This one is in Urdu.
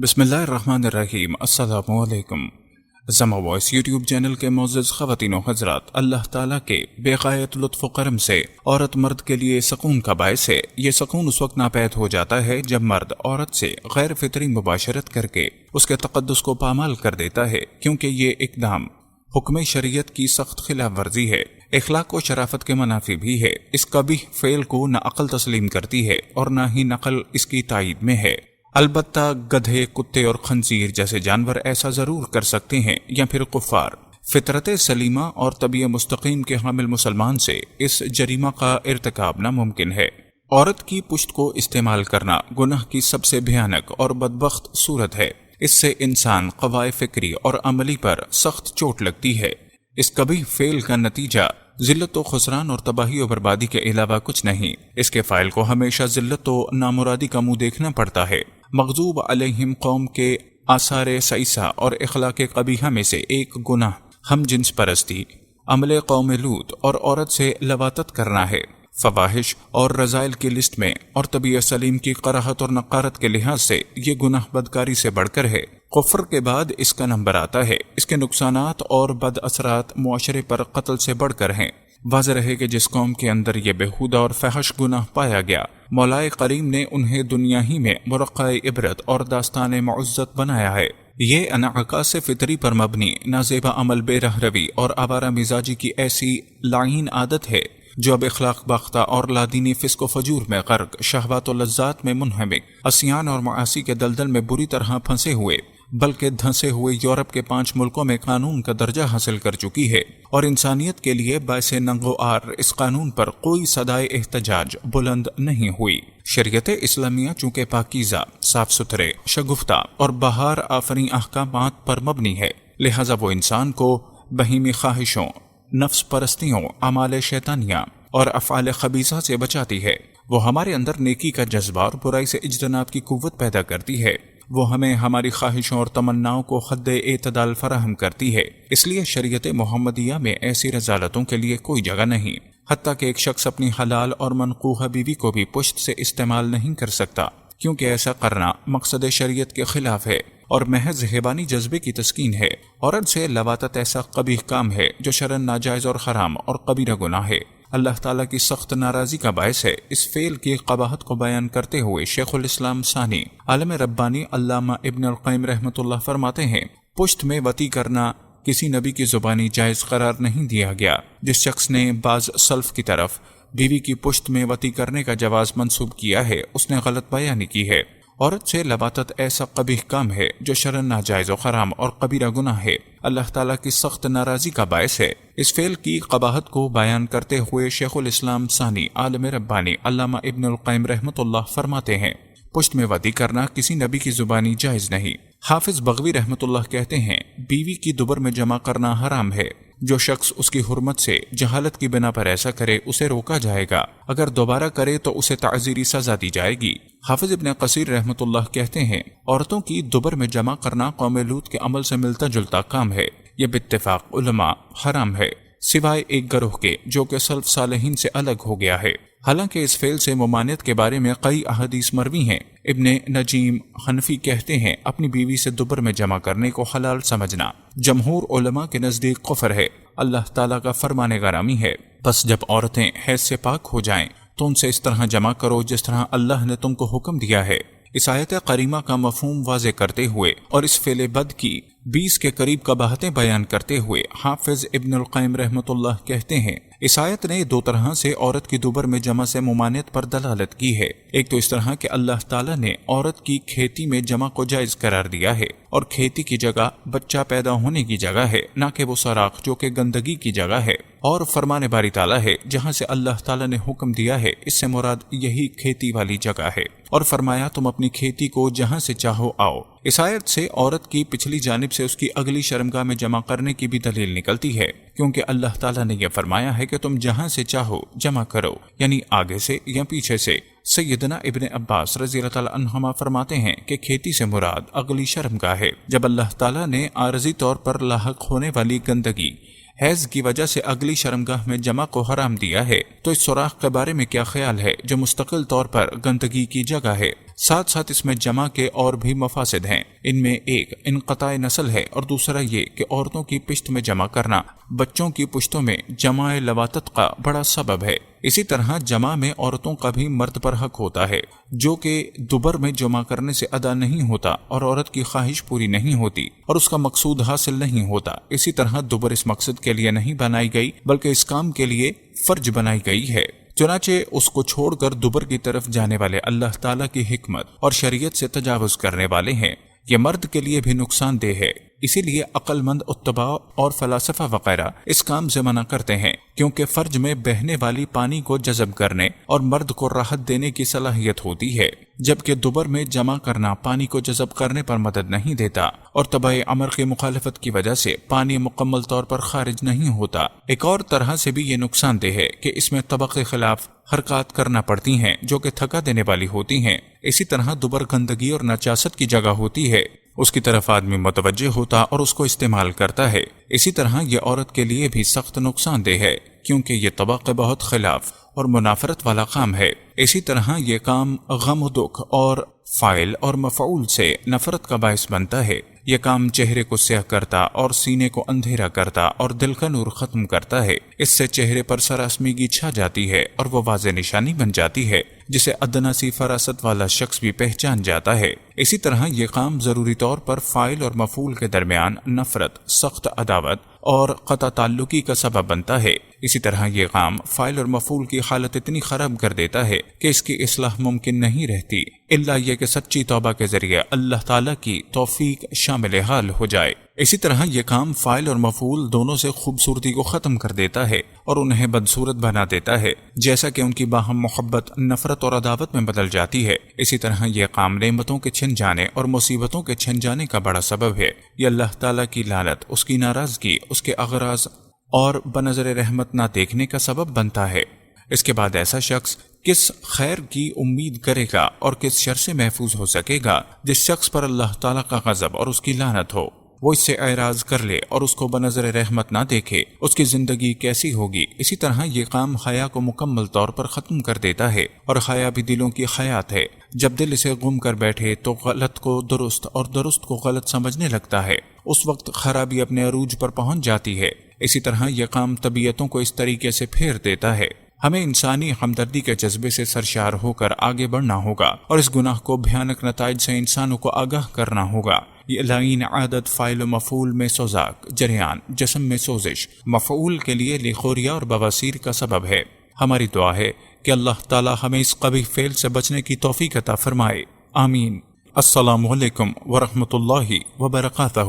بسم اللہ الرحمن الرحیم۔ السلام علیکم۔ زما وائس یوٹیوب چینل کے معزز خواتین و حضرات، اللہ تعالیٰ کے بے غایت لطف و کرم سے عورت مرد کے لیے سکون کا باعث ہے۔ یہ سکون اس وقت ناپید ہو جاتا ہے جب مرد عورت سے غیر فطری مباشرت کر کے اس کے تقدس کو پامال کر دیتا ہے، کیونکہ یہ اقدام حکم شریعت کی سخت خلاف ورزی ہے، اخلاق و شرافت کے منافی بھی ہے۔ اس قبیح فعل کو نہ عقل تسلیم کرتی ہے اور نہ ہی نقل اس کی تائید میں ہے۔ البتہ گدھے، کتے اور خنزیر جیسے جانور ایسا ضرور کر سکتے ہیں، یا پھر کفار۔ فطرت سلیمہ اور طبیع مستقیم کے حامل مسلمان سے اس جریمہ کا ارتکاب ناممکن ہے۔ عورت کی پشت کو استعمال کرنا گناہ کی سب سے بھیانک اور بدبخت صورت ہے۔ اس سے انسان قوائے فکری اور عملی پر سخت چوٹ لگتی ہے۔ اس قبیح فعل کا نتیجہ ذلت و خسران اور تباہی و بربادی کے علاوہ کچھ نہیں۔ اس کے فاعل کو ہمیشہ ذلت و نامرادی کا منہ دیکھنا پڑتا ہے۔ مغضوب علیہم قوم کے آثار سعیسہ اور اخلاق قبیحہ میں سے ایک گناہ ہم جنس پرستی، عمل قوم لوط اور عورت سے لواطت کرنا ہے۔ فواحش اور رذائل کی لسٹ میں اور طبیعت سلیم کی قراحت اور نقارت کے لحاظ سے یہ گناہ بدکاری سے بڑھ کر ہے۔ کفر کے بعد اس کا نمبر آتا ہے۔ اس کے نقصانات اور بد اثرات معاشرے پر قتل سے بڑھ کر ہیں۔ واضح رہے کہ جس قوم کے اندر یہ بےہودہ اور فحش گناہ پایا گیا، مولا کریم نے انہیں دنیا ہی میں مرقع عبرت اور داستان معزت بنایا ہے۔ یہ انعکاس فطری پر مبنی نازیبا عمل، بے رہروی اور آوارہ مزاجی کی ایسی لعین عادت ہے جو اب اخلاق باختہ اور لادینی فسق و فجور میں غرق، شہوات و لذات میں منہمک، عصیان اور معاصی کے دلدل میں بری طرح پھنسے ہوئے بلکہ دھنسے ہوئے یورپ کے 5 ملکوں میں قانون کا درجہ حاصل کر چکی ہے، اور انسانیت کے لیے باعث ننگ و عار اس قانون پر کوئی صدائے احتجاج بلند نہیں ہوئی۔ شریعت اسلامیہ چونکہ پاکیزہ، صاف ستھرے، شگفتہ اور بہار آفریں احکامات پر مبنی ہے، لہذا وہ انسان کو بہیمی خواہشوں، نفس پرستیوں، اعمال شیطانیہ اور افعال خبیثہ سے بچاتی ہے۔ وہ ہمارے اندر نیکی کا جذبہ اور برائی سے اجتناب کی قوت پیدا کرتی ہے۔ وہ ہمیں ہماری خواہشوں اور تمناؤں کو حد اعتدال فراہم کرتی ہے۔ اس لیے شریعت محمدیہ میں ایسی رذالتوں کے لیے کوئی جگہ نہیں، حتیٰ کہ ایک شخص اپنی حلال اور منقوحہ بیوی کو بھی پشت سے استعمال نہیں کر سکتا، کیونکہ ایسا کرنا مقصد شریعت کے خلاف ہے اور محض حیوانی جذبے کی تسکین ہے۔ عورت سے لواطت ایسا قبیح کام ہے جو شرعاً ناجائز اور حرام اور کبیرہ گناہ ہے، اللہ تعالیٰ کی سخت ناراضی کا باعث ہے۔ اس فعل کی قباحت کو بیان کرتے ہوئے شیخ الاسلام ثانی عالم ربانی علامہ ابن القیم رحمۃ اللہ فرماتے ہیں، پشت میں وطی کرنا کسی نبی کی زبانی جائز قرار نہیں دیا گیا۔ جس شخص نے بعض سلف کی طرف بیوی کی پشت میں وطی کرنے کا جواز منسوب کیا ہے، اس نے غلط بیانی کی ہے۔ عورت سے لواطت ایسا قبیح کام ہے جو شرعاً ناجائز و حرام اور کبیرہ گناہ ہے، اللہ تعالیٰ کی سخت ناراضی کا باعث ہے۔ اس فعل کی قباحت کو بیان کرتے ہوئے شیخ الاسلام ثانی عالم ربانی علامہ ابن القیم رحمۃ اللہ فرماتے ہیں، پشت میں وطی کرنا کسی نبی کی زبانی جائز نہیں۔ حافظ بغوی رحمۃ اللہ کہتے ہیں، بیوی کی دبر میں جمع کرنا حرام ہے۔ جو شخص اس کی حرمت سے جہالت کی بنا پر ایسا کرے اسے روکا جائے گا، اگر دوبارہ کرے تو اسے تعزیری سزا دی جائے گی۔ حافظ ابن قصیر رحمۃ اللہ کہتے ہیں، عورتوں کی دبر میں جمع کرنا قوم لوط کے عمل سے ملتا جلتا کام ہے۔ یہ باتفاق علماء حرام ہے، سوائے ایک گروہ کے جو کہ سلف صالحین سے الگ ہو گیا ہے۔ حالانکہ اس فعل سے ممانعت کے بارے میں کئی احادیث مروی ہیں۔ ابن نجیم حنفی کہتے ہیں، اپنی بیوی سے دبر میں جمع کرنے کو حلال سمجھنا جمہور علماء کے نزدیک کفر ہے، اللہ تعالیٰ کا فرمان غرامی ہے۔ بس جب عورتیں حیض سے پاک ہو جائیں تو ان سے اس طرح جمع کرو جس طرح اللہ نے تم کو حکم دیا ہے۔ اس آیت کریمہ کا مفہوم واضح کرتے ہوئے اور اس فعل بد کی 20 کے قریب قباحتیں بیان کرتے ہوئے حافظ ابن القیم رحمۃ اللہ کہتے ہیں، اس آیت نے 2 طرح سے عورت کی دوبر میں جمع سے ممانعت پر دلالت کی ہے۔ ایک تو اس طرح کہ اللہ تعالیٰ نے عورت کی کھیتی میں جمع کو جائز قرار دیا ہے، اور کھیتی کی جگہ بچہ پیدا ہونے کی جگہ ہے، نہ کہ وہ سوراخ جو کہ گندگی کی جگہ ہے۔ اور فرمان باری تعالیٰ ہے، جہاں سے اللہ تعالیٰ نے حکم دیا ہے، اس سے مراد یہی کھیتی والی جگہ ہے، اور فرمایا تم اپنی کھیتی کو جہاں سے چاہو آؤ۔ اس آیت سے عورت کی پچھلی جانب سے اس کی اگلی شرمگاہ میں جمع کرنے کی بھی دلیل نکلتی ہے، کیونکہ اللہ تعالیٰ نے یہ فرمایا ہے کہ تم جہاں سے چاہو جمع کرو، یعنی آگے سے یا پیچھے سے۔ سیدنا ابن عباس رضی اللہ تعالیٰ عنہما فرماتے ہیں کہ کھیتی سے مراد اگلی شرمگاہ ہے۔ جب اللہ تعالیٰ نے عارضی طور پر لاحق ہونے والی گندگی حیض کی وجہ سے اگلی شرمگاہ میں جمع کو حرام دیا ہے، تو اس سوراخ کے بارے میں کیا خیال ہے جو مستقل طور پر گندگی کی جگہ ہے؟ ساتھ ساتھ اس میں جمع کے اور بھی مفاسد ہیں۔ ان میں ایک انقطاع نسل ہے اور دوسرا یہ کہ عورتوں کی پشت میں جمع کرنا بچوں کی پشتوں میں جمع لواتت کا بڑا سبب ہے۔ اسی طرح جمع میں عورتوں کا بھی مرد پر حق ہوتا ہے، جو کہ دبر میں جمع کرنے سے ادا نہیں ہوتا اور عورت کی خواہش پوری نہیں ہوتی اور اس کا مقصود حاصل نہیں ہوتا۔ اسی طرح دبر اس مقصد کے لیے نہیں بنائی گئی بلکہ اس کام کے لیے فرج بنائی گئی ہے۔ چنانچہ اس کو چھوڑ کر دبر کی طرف جانے والے اللہ تعالیٰ کی حکمت اور شریعت سے تجاوز کرنے والے ہیں۔ یہ مرد کے لیے بھی نقصان دہ ہے، اسی لیے عقل مند اتباع اور فلاسفہ وغیرہ اس کام سے منع کرتے ہیں، کیونکہ فرج میں بہنے والی پانی کو جذب کرنے اور مرد کو راحت دینے کی صلاحیت ہوتی ہے، جبکہ دبر میں جمع کرنا پانی کو جذب کرنے پر مدد نہیں دیتا اور طبع امر کی مخالفت کی وجہ سے پانی مکمل طور پر خارج نہیں ہوتا۔ ایک اور طرح سے بھی یہ نقصان دہ ہے کہ اس میں طبق کے خلاف حرکات کرنا پڑتی ہیں جو کہ تھکا دینے والی ہوتی ہیں۔ اسی طرح دبر گندگی اور نجاست کی جگہ ہوتی ہے، اس کی طرف آدمی متوجہ ہوتا اور اس کو استعمال کرتا ہے۔ اسی طرح یہ عورت کے لیے بھی سخت نقصان دہ ہے، کیونکہ یہ طبق بہت خلاف اور منافرت والا کام ہے۔ اسی طرح یہ کام غم و دکھ اور فاعل اور مفعول سے نفرت کا باعث بنتا ہے۔ یہ کام چہرے کو سیاہ کرتا اور سینے کو اندھیرا کرتا اور دل کا نور ختم کرتا ہے۔ اس سے چہرے پر سراسمیگی چھا جاتی ہے اور وہ واضح نشانی بن جاتی ہے جسے ادنا سی فراست والا شخص بھی پہچان جاتا ہے۔ اسی طرح یہ کام ضروری طور پر فاعل اور مفعول کے درمیان نفرت، سخت عداوت اور قطع تعلقی کا سبب بنتا ہے۔ اسی طرح یہ کام فاعل اور مفعول کی حالت اتنی خراب کر دیتا ہے کہ اس کی اصلاح ممکن نہیں رہتی، الا یہ کہ سچی توبہ کے ذریعے اللہ تعالیٰ کی توفیق شامل حال ہو جائے۔ اسی طرح یہ کام فاعل اور مفعول دونوں سے خوبصورتی کو ختم کر دیتا ہے اور انہیں بدصورت بنا دیتا ہے، جیسا کہ ان کی باہم محبت نفرت اور عداوت میں بدل جاتی ہے۔ اسی طرح یہ کام نعمتوں کے چھن جانے اور مصیبتوں کے چھن جانے کا بڑا سبب ہے۔ یہ اللہ تعالیٰ کی لعنت، اس کی ناراضگی، اس کے اغراض اور بنظر رحمت نہ دیکھنے کا سبب بنتا ہے۔ اس کے بعد ایسا شخص کس خیر کی امید کرے گا اور کس شر سے محفوظ ہو سکے گا جس شخص پر اللہ تعالیٰ کا غضب اور اس کی لعنت ہو؟ وہ اس سے اعراض کر لے اور اس کو بنظر رحمت نہ دیکھے، اس کی زندگی کیسی ہوگی؟ اسی طرح یہ کام حیا کو مکمل طور پر ختم کر دیتا ہے، اور حیا بھی دلوں کی حیات ہے۔ جب دل اسے گم کر بیٹھے تو غلط کو درست اور درست کو غلط سمجھنے لگتا ہے، اس وقت خرابی اپنے عروج پر پہنچ جاتی ہے۔ اسی طرح یہ کام طبیعتوں کو اس طریقے سے پھیر دیتا ہے۔ ہمیں انسانی ہمدردی کے جذبے سے سرشار ہو کر آگے بڑھنا ہوگا اور اس گناہ کو بھیانک نتائج سے انسانوں کو آگاہ کرنا ہوگا۔ یہ لعین عادت فاعل و مفعول میں سوزاک، جریان، جسم میں سوزش، مفعول کے لیے لخوریا اور بواسیر کا سبب ہے۔ ہماری دعا ہے کہ اللہ تعالی ہمیں اس قبیح فعل سے بچنے کی توفیق عطا فرمائے، آمین۔ السلام علیکم ورحمۃ اللہ وبرکاتہ۔